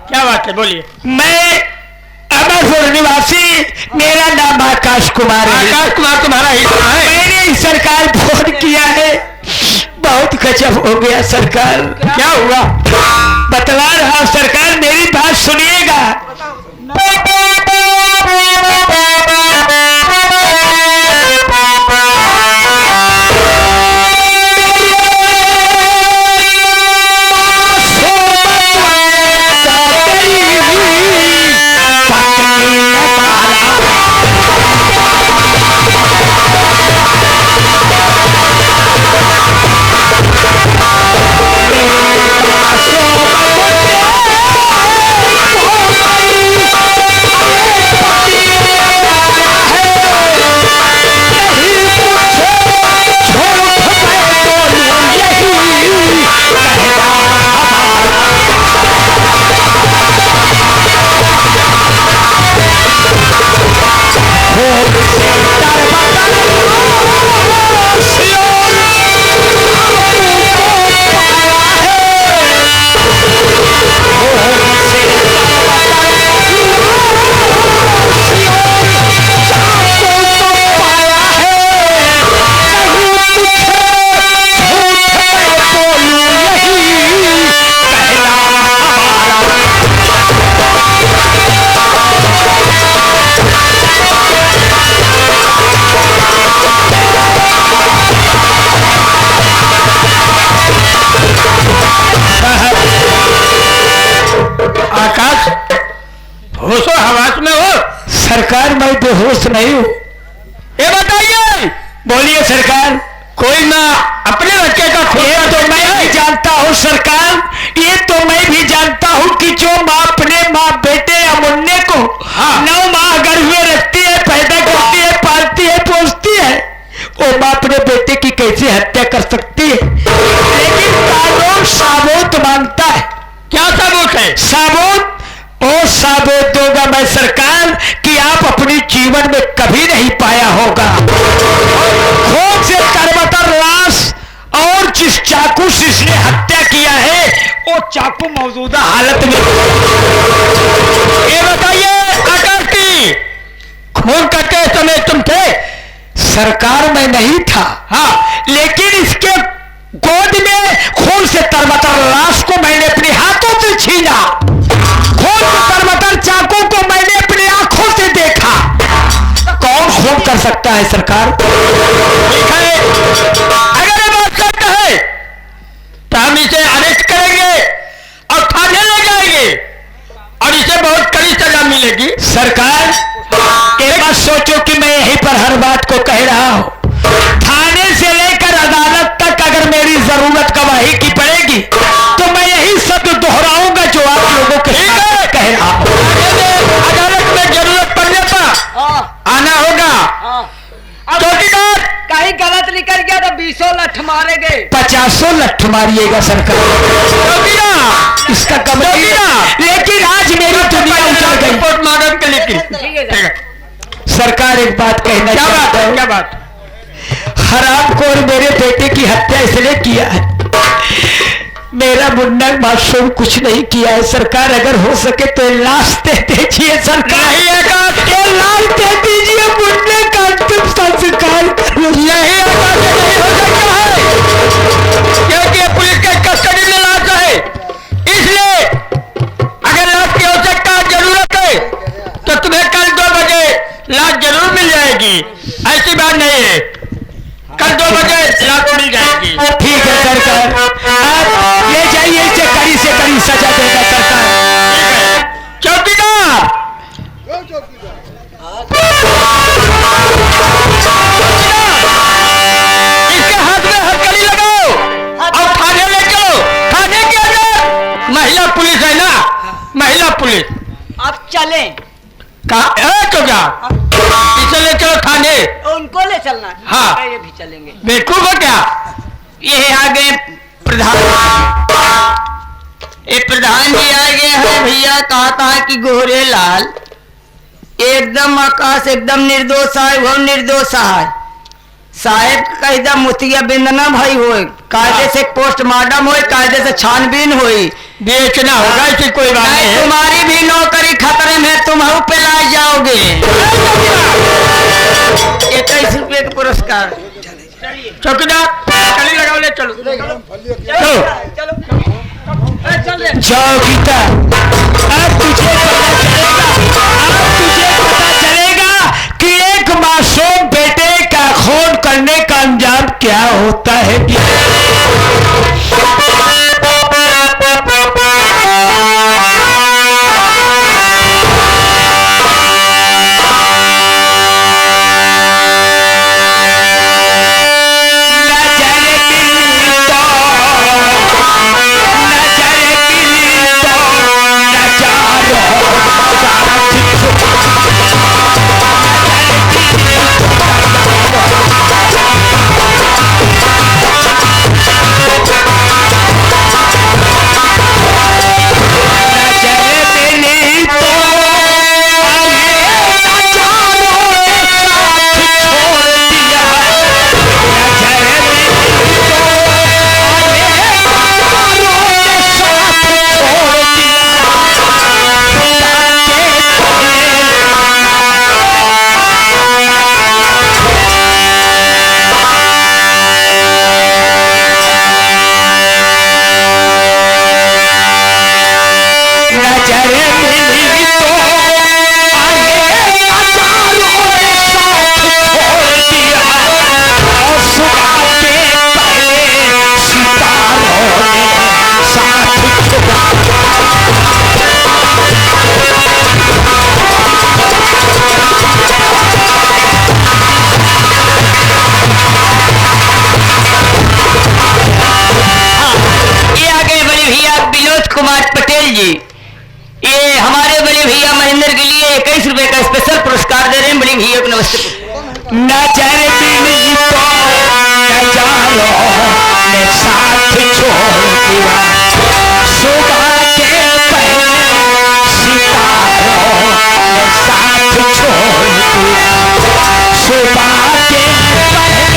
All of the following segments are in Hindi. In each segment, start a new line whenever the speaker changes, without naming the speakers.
क्या बात है, बोलिए।
मैं अमरपुर निवासी, मेरा नाम आकाश कुमार है।
आकाश कुमार तुम्हारा ही नाम है?
मैंने सरकार फोन किया है, बहुत गजब हो गया सरकार।
क्या हुआ?
बतला रहा सरकार, मेरी बात सुनिएगा।
होशो हवास में हो?
सरकार मैं बेहोश नहीं हूँ।
ये बताइए।
बोलिए सरकार।
कोई ना अपने बच्चे का
ये तो मैं भी जानता हूँ सरकार, ये तो मैं भी जानता हूँ कि जो माँ अपने माँ बेटे या मुन्ने को 9 माह गर्भ में रखती है, पैदा करती है, पालती है, पोसती है, वो माँ अपने बेटे की कैसे हत्या कर सकती है? लेकिन कानून सबूत मांगता है।
क्या सबूत है?
सबूत वो सबूत दूंगा मैं सरकार कि आप अपने जीवन में कभी नहीं पाया होगा। खून से करवटर लाश और जिस चाकू से इसने हत्या किया है वो चाकू मौजूदा हालत में।
ये बताइए आकाश की, खून करते समय तुम थे?
सरकार में नहीं था,
हाँ,
लेकिन इसके गोद में खून से तरबतर लाश को मैंने अपने हाथों से छीना, खून से तरबतर चाकू को मैंने अपनी आंखों से देखा। कौन खून कर सकता है सरकार?
ठीक है, अगर ये बात सत्य है तो हम इसे अरेस्ट करेंगे और थाने ले जाएंगे और इसे बहुत कड़ी सजा मिलेगी।
सरकार एक बात सोचो कि मैं यहीं पर हर बात को कह रहा हूं, थाने से लेकर अदालत तक अगर मेरी जरूरत गवाही की पड़ेगी तो मैं यही शब्द दोहराऊंगा जो आप लोगों के सामने कह रहा हूं।
अदालत में जरूरत पड़ने पर आना होगा। चौकीदार
कहीं गलत निकल गया तो 20 लठ मारेंगे,
50 लठ मारिएगा सरकार।
चौकीदार
इसका कमरा, लेकिन आज मेरी दुनिया उजड़ गई।
पोस्टमार्टम के लिए
ठीक है
सरकार एक बात कहना
क्या बात
चाहता
है?
हूं।
क्या बात?
हरामखोर मेरे बेटे की हत्या इसने किया है, मेरा मुन्ना मासूम कुछ नहीं किया है। सरकार अगर हो सके तो लाश दे दीजिए सरकार।
नहीं आकाश,
ये लाश दे दीजिए, मुन्ने का अंतिम संस्कार करो।
नहीं आकाश, नहीं हो सकता है क्योंकि ये पुलिस के कस्टडी में लाश है, इसलिए अगर लाश की आवश्यकता जरूरत है तो तुम्हें कल 2 बजे लाश जरूर मिल जाएगी। ऐसी बात नहीं है, कल 2 बजे लाश मिल जाएगी।
ठीक है सरकार, आप ले जाइए, इसे कड़ी से कड़ी सजा देगा सरकार।
चौकीदार इसके हाथ में हथकड़ी लगाओ और थाने ले चलो। थाने के अंदर महिला पुलिस है ना, महिला पुलिस।
अब चलें,
कहा तो क्या, इसे ले चलो थाने।
उनको ले चलना है।
हाँ।
ये भी चलेंगे।
बेवकूफ हो क्या?
ये आगे प्रधान, ये प्रधान जी आ गए हैं भैया। कहा था कि गोरे लाल एकदम आकाश एकदम निर्दोष है, वो निर्दोष है साहेब का एकदम मुतिया बिंदना भाई हो कायदे से पोस्टमार्टम हुई, कायदे से छानबीन हुई।
बेचना होगा इसकी कोई बात नहीं
नहीं,
है।
तुम्हारी भी नौकरी खतरे में, तुम हम पे लाए जाओगे। 21 रुपए का पुरस्कार।
चौकीदार चली लगाओ, ले चलो
चौकीदार, अब तुझे पता चलेगा कि एक मासूम बेटे का खून करने का अंजाम क्या होता है।
ये हमारे बड़े भैया महेंद्र के लिए 21 रुपए का स्पेशल पुरस्कार दे रहे हैं। बड़े भैया को नमस्ते।
नजर मिली तो नजारों ने साथ छोड़ दिया, सुबह के पहले सितारों ने साथ छोड़ दिया, सुबह के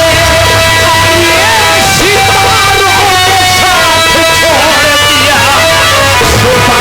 पहले सितारों ने साथ छोड़ दिया, सुबह के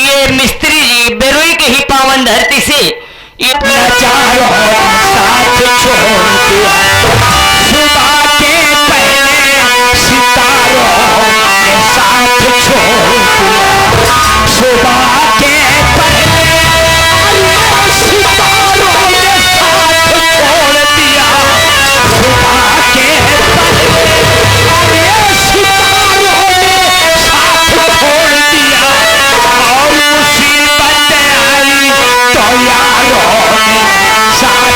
ये मिस्त्री जी बेरोई के ही पावन धरती से ये
नजारों साथ छोड़ दिया, सुबह के पहले सितारों ने साथ छोड़ दिया, सुबह के पहले सितारों ने साथ छोड़ दिया, सुबह के पहले सितारों ने साथ छोड़ दिया, और मुसीबत आई तो यारों ने साथ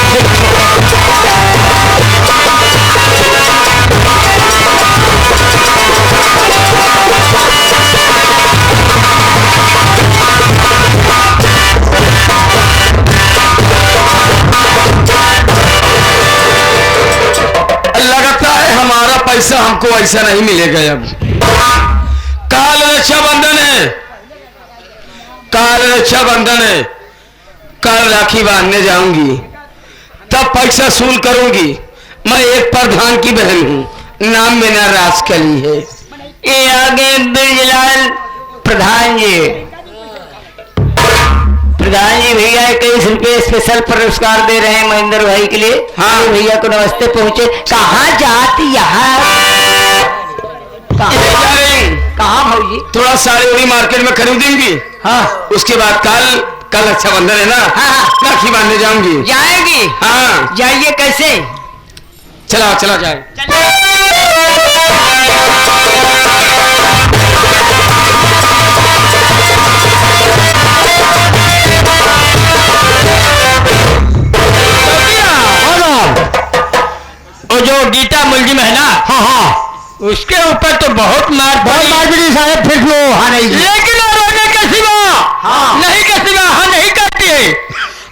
लगता है हमारा पैसा हमको ऐसा नहीं मिलेगा। अब काल रक्षाबंधन है, काल रक्षाबंधन है, कल राखी बांधने जाऊंगी, तब पैसा सूल करूंगी। मैं एक प्रधान की बहन हूँ, नाम मेरा राजकली है।
ये आगे बिरजलाल प्रधान जी भैया 21 रुपए स्पेशल पुरस्कार दे रहे हैं महेंद्र भाई के लिए।
हाँ
भैया को नमस्ते। पहुंचे कहाँ जाती यहाँ कहाँ भाजी?
थोड़ा साड़ी उड़ी मार्केट में खरीदेंगी।
हाँ
उसके बाद कल रक्षाबंधन है ना,
हाँ
राखी बांधने जाऊंगी।
जाएगी?
हाँ
जाइए। कैसे?
चला जाए। वो जो गीता मुलजिम है ना,
हाँ
उसके ऊपर तो बहुत मार पड़ी
साहब, फिर लो हाँ नहीं
लेकिन वो रोने के सिवा नहीं के सिवा हाँ नहीं करती है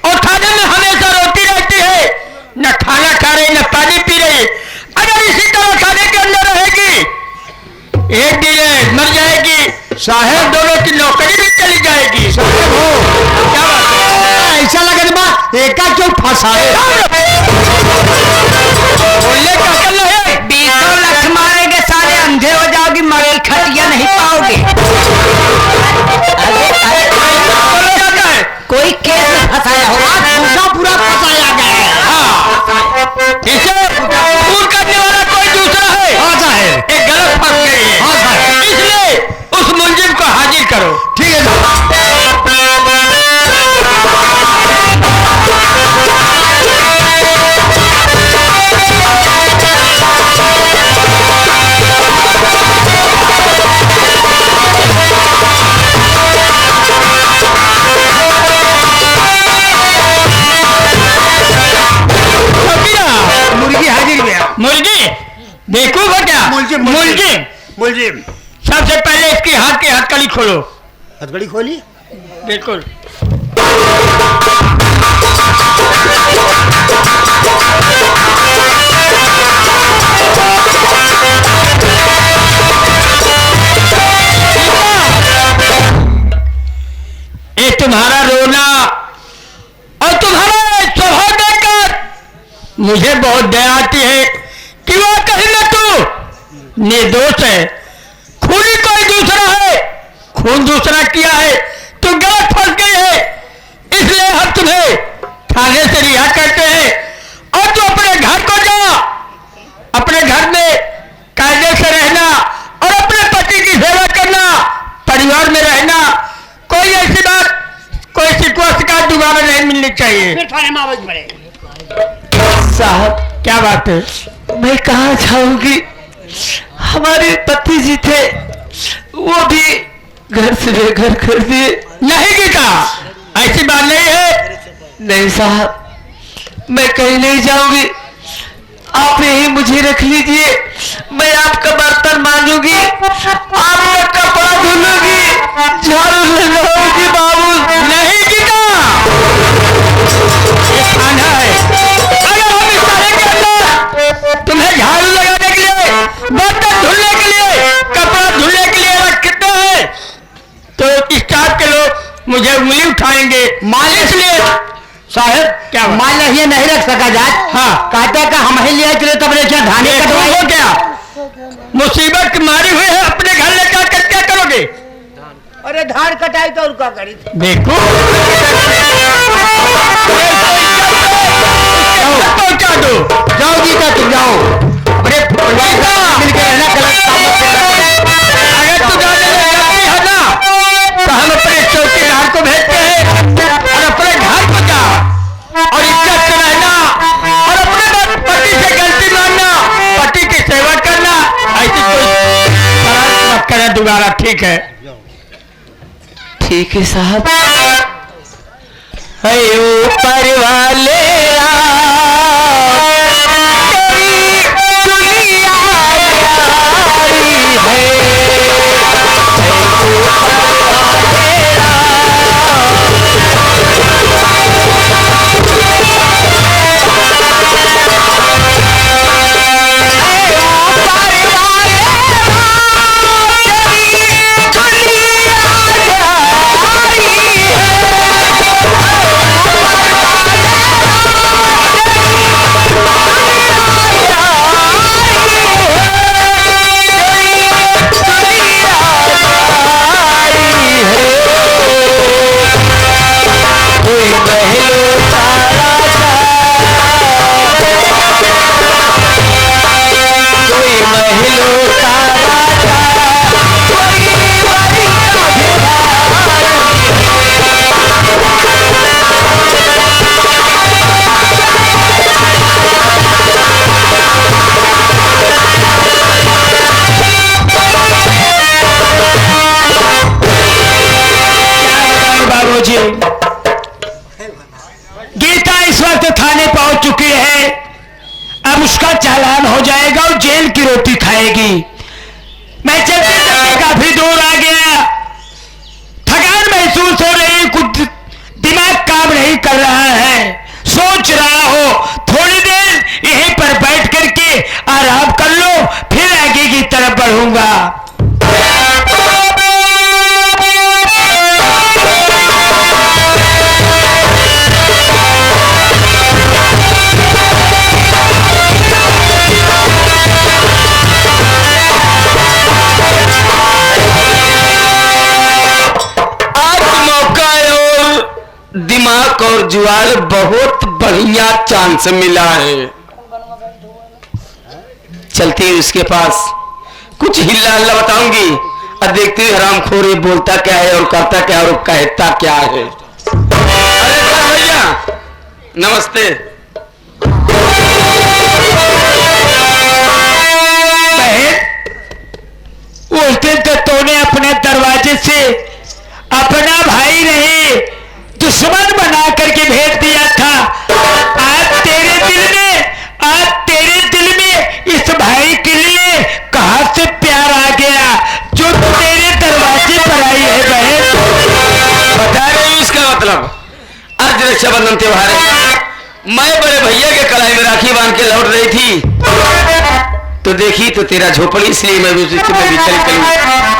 और थाने में हमेशा रोती रहती है, न खाना खा रही न पानी पी रही। अगर इसी तरह खाने के अंदर रहेगी एक दिन मर जाएगी साहब, दोनों की नौकरी भी चली जाएगी। साहब हो क्या बात है?
ऐसा लगे बात एका क्यों फंसाए
बोलने का अकल है।
20 लाख मारेंगे सारे अंधे हो जाओगी, मरी खटिया नहीं पाओगे।
बोला जाता है
कोई केस में फंसाया होगा,
पूरा फंसाया गया है।
हाँ, इसे दूर करने वाला कोई दूसरा है।
हाँ साहब,
एक गलत फंस गई है।
हाँ साहब,
इसलिए उस मुलजिम को हाजिर करो।
ठीक है मुर्गी हाजिर गया।
मुर्गी देखो क्या
मुलजिम मुलजिम
सबसे पहले इसकी हाथ की हथकड़ी खोलो।
हथकड़ी खोली।
बिल्कुल ये तुम्हारा रोना और तुम्हारा स्वभाव देखकर मुझे बहुत दया आती है कि वह कहीं न तू निर्दोष है, खूनी कोई दूसरा है, खून दूसरा किया है, तू गलत फंस गई है, इसलिए हम तुम्हें थाने से रिहा करते हैं और तू अपने घर को जा, अपने घर में कायदे से रहना और अपने पति की सेवा करना, परिवार में रहना। कोई ऐसी बात, कोई शिकवा शिकायत दोबारा नहीं मिलनी चाहिए।
फिर थाने में आवाज पड़े।
साहब क्या बात है?
मैं कहाँ जाऊंगी? हमारे पति जी थे, वो भी घर से बेघर कर दिए।
नहीं गीता, ऐसी बात नहीं है।
नहीं साहब, मैं कहीं नहीं जाऊंगी, आप यही मुझे रख लीजिए। मैं आपका बर्तन मांजूंगी, आपका कपड़ा धुलूंगी, झाड़ू लगाऊंगी बाबू।
नहीं गीता, ये खाना है। अगर हम इस तरह के अंदर तुम्हें झाड़ू लगाने के लिए, बर्तन धुलने के लिए, कपड़ा धुलने के लिए रखते हैं तो स्टाफ के लोग मुझे उंगली उठाएंगे। इसलिए साहब क्या
मान लीजिए नहीं रख सका जाए।
हाँ,
कहते का हम ही लिया चले तब लेके धाने
हो क्या मुसीबत मारी हुई है, अपने घर लेकर कर क्या करोगे?
अरे धान कटाई तो उनका करी थी।
देखो पहुंचा दो।
जाओ गीता, तुम जाओ। अरे मिलकर रहना, गलत काम मत करना।
अगर तू जाने में गलती है ना तो हम अपने चौकीदार को भेजते हैं और अपने घर को जा और इज्जत से रहना और अपने पति से गलती मानना, पति की सेवा करना। ऐसी कोई शरारत मत करना दोबारा, ठीक है?
ठीक है साहब।
ऊपर वाले
गीता इस वक्त थाने पहुंच चुकी है। अब उसका चालान हो जाएगा और जेल की रोटी खाएगी। मैं चलते चलते काफी दूर आ गया, थकान महसूस हो रही, कुछ दिमाग काम नहीं कर रहा है। सोच रहा हो थोड़ी देर यहीं पर बैठ करके आराम कर लो, फिर आगे की तरफ बढ़ूंगा।
दिमाग और जुआर बहुत बढ़िया चांस मिला है। चलती है उसके पास, कुछ हिल्ला हल्ला बताऊंगी और देखते हैं हरामखोर बोलता क्या है और करता क्या और कहता क्या है। अरे भैया नमस्ते।
उस दिन तो तूने अपने दरवाजे से अपना भाई नहीं दुश्मन बना करके भेज दिया था। आज तेरे दिल में इस भाई के लिए कहां से प्यार आ गया जो तेरे दरवाजे पर आई है बहन?
बता रही हूं इसका मतलब। आज रक्षाबंधन त्योहार है, मैं बड़े भैया के कलाई में राखी बांध के लौट रही थी तो देखी तो तेरा झोपड़ी, इसलिए मैं भी चली।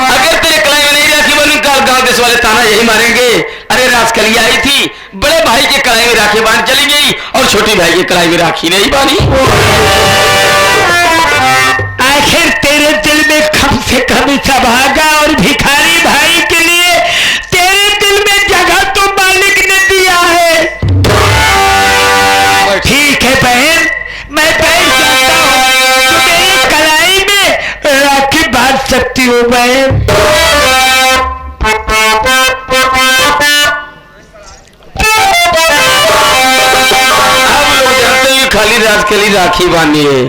अगर तेरे कलाई में नहीं राखी बांधूं कल गांव देश वाले ताना यही मारेंगे, अरे राजकलिया आई थी, बड़े भाई के कलाई में राखी बांध चली गई और छोटी भाई के कलाई में राखी नहीं बांधी।
आखिर तेरे दिल में कम से कम इतना भागा और भिखारी भाई के लिए तेरे दिल में जगह तो मालिक ने दिया है। ठीक है बहन, मैं बैठ जाता हूँ, तो मेरी कलाई में राखी बांध सकती हूँ बहन।
खाली राजकली राखी बांधी है,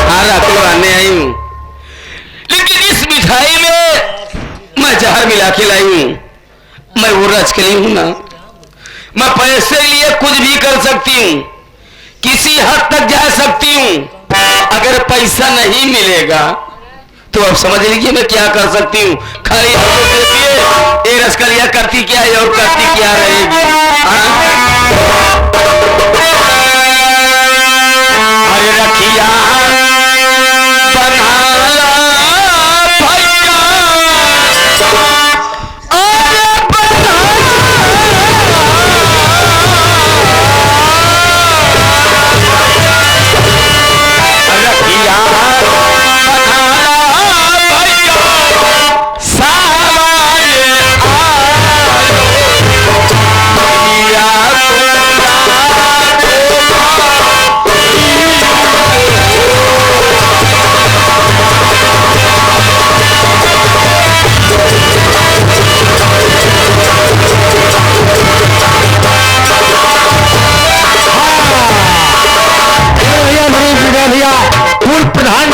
हाँ राखी बांधने आई हूँ, लेकिन इस मिठाई में मैं जहर मिला के लाई हूँ। मैं वो राजकली हूँ ना, मैं पैसे लिए कुछ भी कर सकती हूँ, किसी हद तक जा सकती हूँ। अगर पैसा नहीं मिलेगा तो अब समझ लीजिए मैं क्या कर सकती हूँ। खाली ये रसकलिया करती क्या है और करती क्या रहेगी। अरे रखिया बना भैया, अरे बना रखिया
पूर्व प्रधान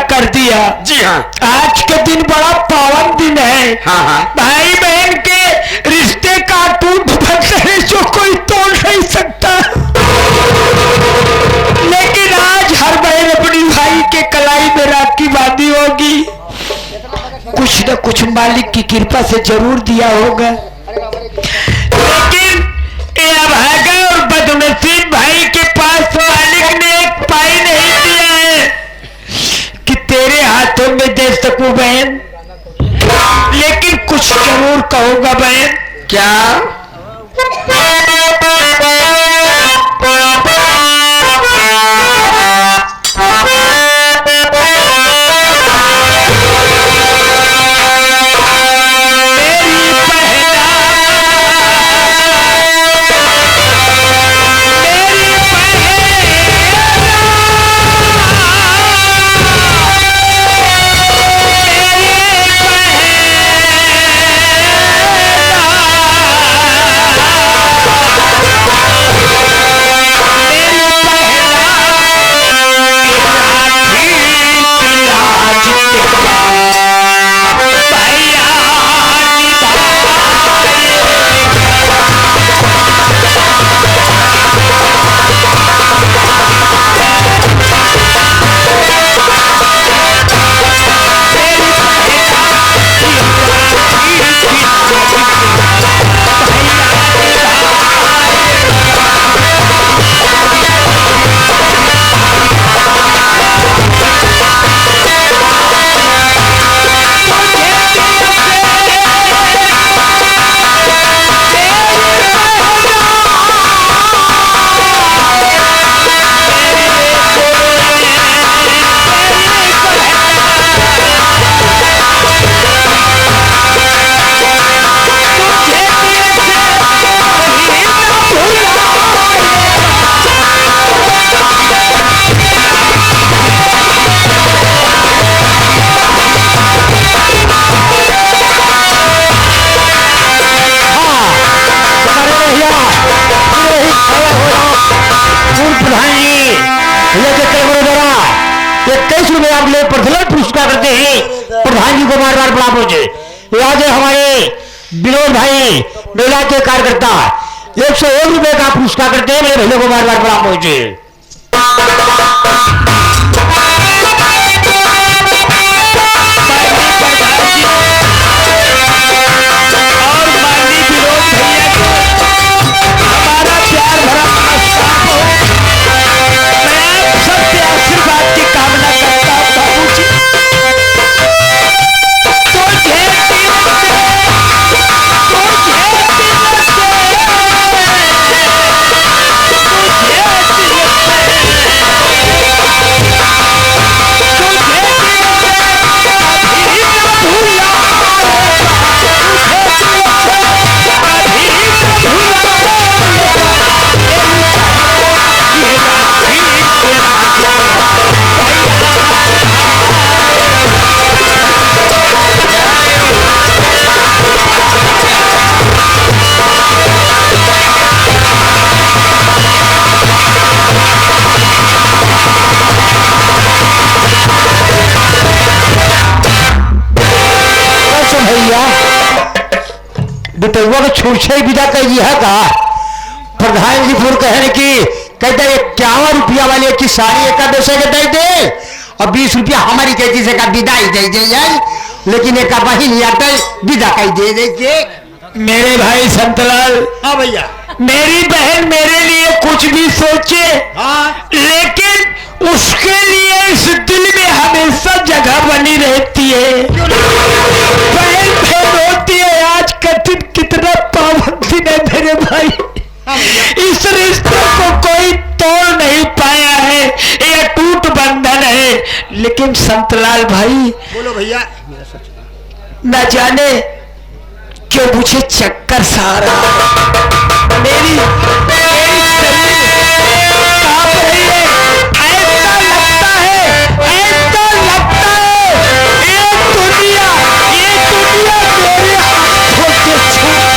कर दिया।
जी हाँ,
आज के दिन बड़ा पावन दिन है।
हाँ हाँ,
भाई बहन के रिश्ते का टूट बंधन जो कोई तोड़ नहीं सकता, लेकिन आज हर बहन अपनी भाई के कलाई में राखी बांधी होगी। कुछ न की कृपा से जरूर दिया होगा, लेकिन ये अभागा और बदनसीब भाई के पास मालिक ने एक पाई नहीं दिया है कि तेरे हाथों में दे सकूं बहन। लेकिन कुछ जरूर कहूंगा बहन।
क्या?
पुरस्कार करते हैं प्रधान जी को बार बार प्रणाम पहुंचे। आज हमारे विनोद भाई मेला के कार्यकर्ता 101 रुपए का पुरस्कार करते हैं, मेरे भैया को बार बार प्रणाम पहुंचे। बितुआ को छूट से विदा कर है का प्रधान जी पूर्व कहने की कहते 51 रुपया वाले की साड़ी एक पैसे के दे दे और 20 रुपया हमारी कहती से का विदाई दे जाए, लेकिन एक बहिन आता विदा कही दे दे।
मेरे भाई संतलाल,
हाँ भैया,
मेरी बहन मेरे लिए कुछ भी सोचे,
हाँ,
लेकिन उसके लिए इस दिल में हमेशा जगह बनी रहती है। बहन बहन होती है। आज का दिन कितना पावन दिन है मेरे भाई, इस रिश्ते को कोई तोड़ नहीं पाया है, ये टूट बंधन है। लेकिन संतलाल भाई,
बोलो भैया,
न जाने क्यों मुझे चक्कर सा आ रहा है, मेरी कांप रही है। ऐसा लगता है ये दुनिया मेरे हाथों से छूट।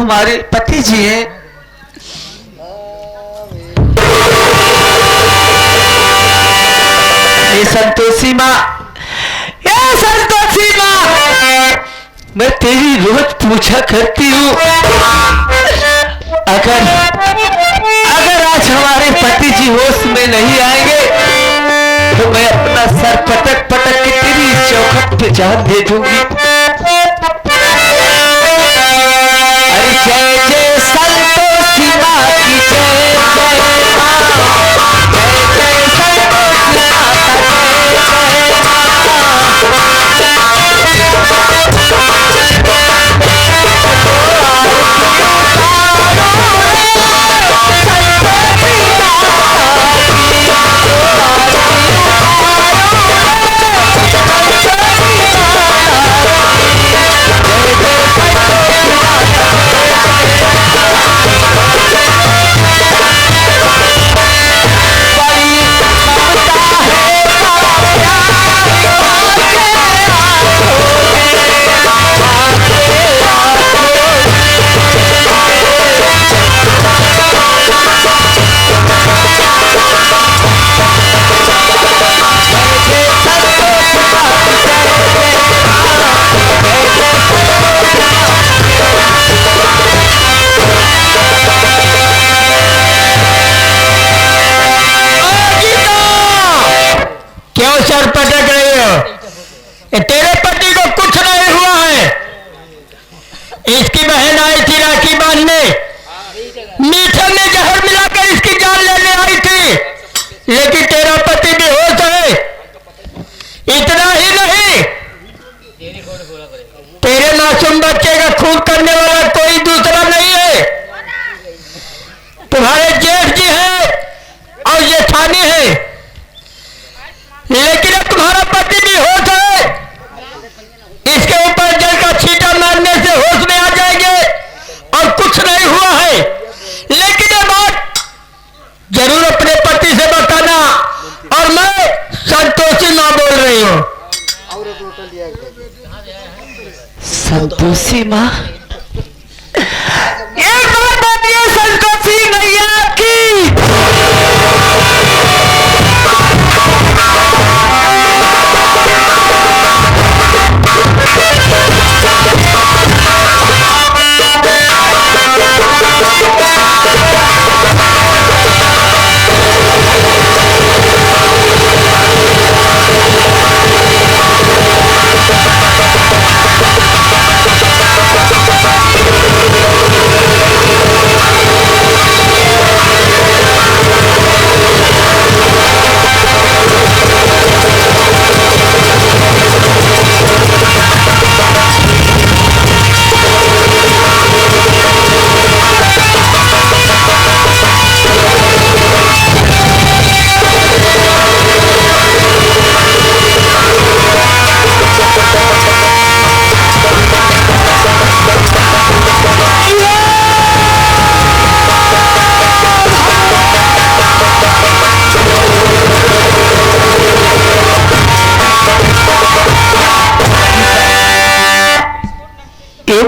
तुम्हारे पति जी हैं। ये संतोषी माँ, ये संतोषी माँ, मैं तेरी रोज पूछा करती हूँ, अगर आज हमारे पति जी होश में नहीं आएंगे तो मैं अपना सर पटक पटक के तेरी चौखट पे जान दे दूंगी। अरे जय जय संतोषी माँ की जय जय माँ, जय जय संतोषी माता जय जय
तेरे पति को कुछ नहीं हुआ है। इसकी बहन आई थी राखी बांधने, मीठे में जहर मिलाकर इसकी जान लेने आई थी, लेकिन तेरा पति बेहोश है। इतना ही नहीं, तेरे मासूम बच्चे का खून करने वाला कोई दूसरा नहीं है। तुम्हारे जेठ जी है और जेठानी है, लेकिन अब तुम्हारा पति भी होश है। इसके ऊपर जल का छींटा मारने से होश में आ जाएंगे और कुछ नहीं हुआ है। लेकिन ये बात जरूर अपने पति से बताना। और मैं संतोषी माँ बोल रही हूँ।
संतोषी माँ, एक बात बताइए संतोषी मैया की।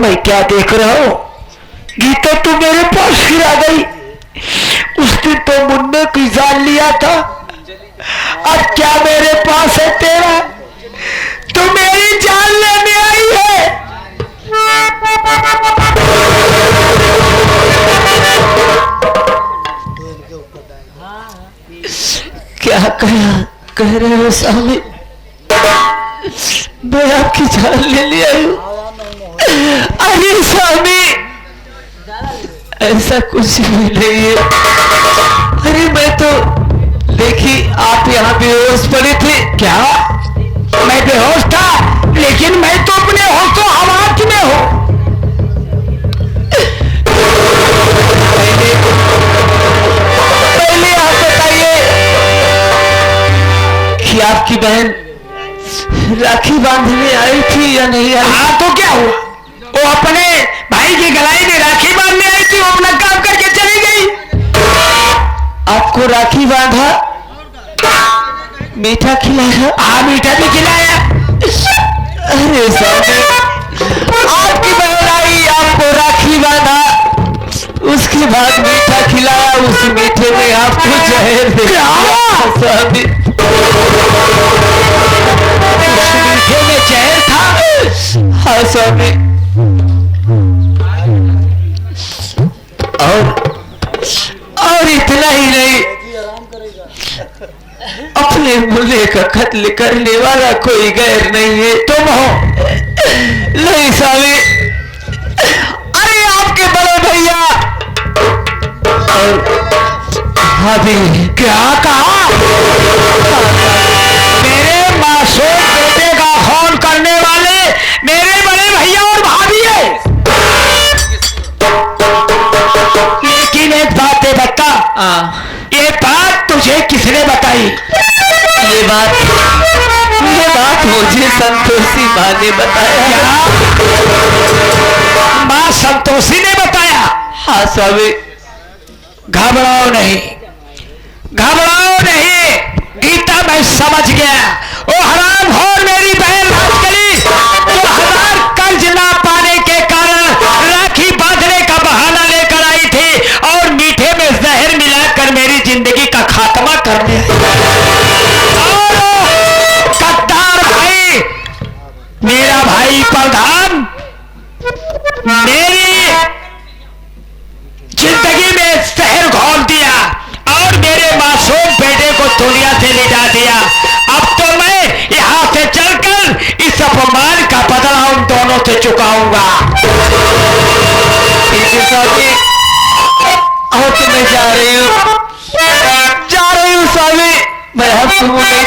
मैं क्या देख रहा हूँ? गीता तू मेरे पास फिर आ गई। उस दिन तो मुन्ने की जान लिया था, अब क्या मेरे पास है तेरा? तू मेरी जान लेने आई है। क्या कह रहे हो स्वामी? मैं आपकी जान लेने आई हूँ। अरे स्वामी, ऐसा कुछ भी नहीं है। अरे मैं तो देखी आप यहाँ बेहोश पड़े थे। क्या मैं बेहोश था? लेकिन मैं तो अपने होशो हवास में हूँ। पहले आप बताइए कि आपकी बहन राखी बांधने आई थी या नहीं आई? हाँ, तो क्या हुआ? वो अपने भाई की गलाई में राखी बांधने आई थी, वो अपना काम करके चली गई। आपको राखी बांधा, मीठा खिलाया? हाँ, मीठा भी खिलाया। अरे साहब, आपकी बहन आई, आपको राखी बांधा,
भाग मीठा खिलाया, उस मीठे में आपको जहर दे दिया स्वामी।
उस मीठे में जहर था।
हाँ स्वामी। और इतना ही नहीं, अपने मुल्ले का कत्ल करने वाला कोई गैर नहीं है, तुम हो। नहीं स्वामी, अरे आपके बड़े भैया अभी
क्या कहा? मेरे मासूम बेटे का खून करने वाले मेरे बड़े भैया और भाभी है। लेकिन एक बात है बता, ये बात तुझे किसने बताई?
ये बात मुझे संतोषी माँ ने बताया।
क्या माँ संतोषी ने बताया?
हाँ स्वामी।
घबराओ नहीं, घबराओ नहीं, गीता मैं समझ गया। ओ हराम हो मेरी बहन राजकली, जो 1000 कर्ज ना पाने के कारण राखी बांधने का बहाना लेकर आई थी और मीठे में जहर मिलाकर मेरी जिंदगी का खात्मा करने। और गद्दार भाई, मेरा भाई प्रधान मेरी जिंदगी में जहर घोल दिया और मेरे मासूम बेटे को दुनिया से लिटा दिया। अब तो मैं यहाँ से चलकर इस अपमान का बदला उन दोनों से चुकाऊंगा।
और तो मैं जा रही हूँ स्वामी, मैं अब सुबह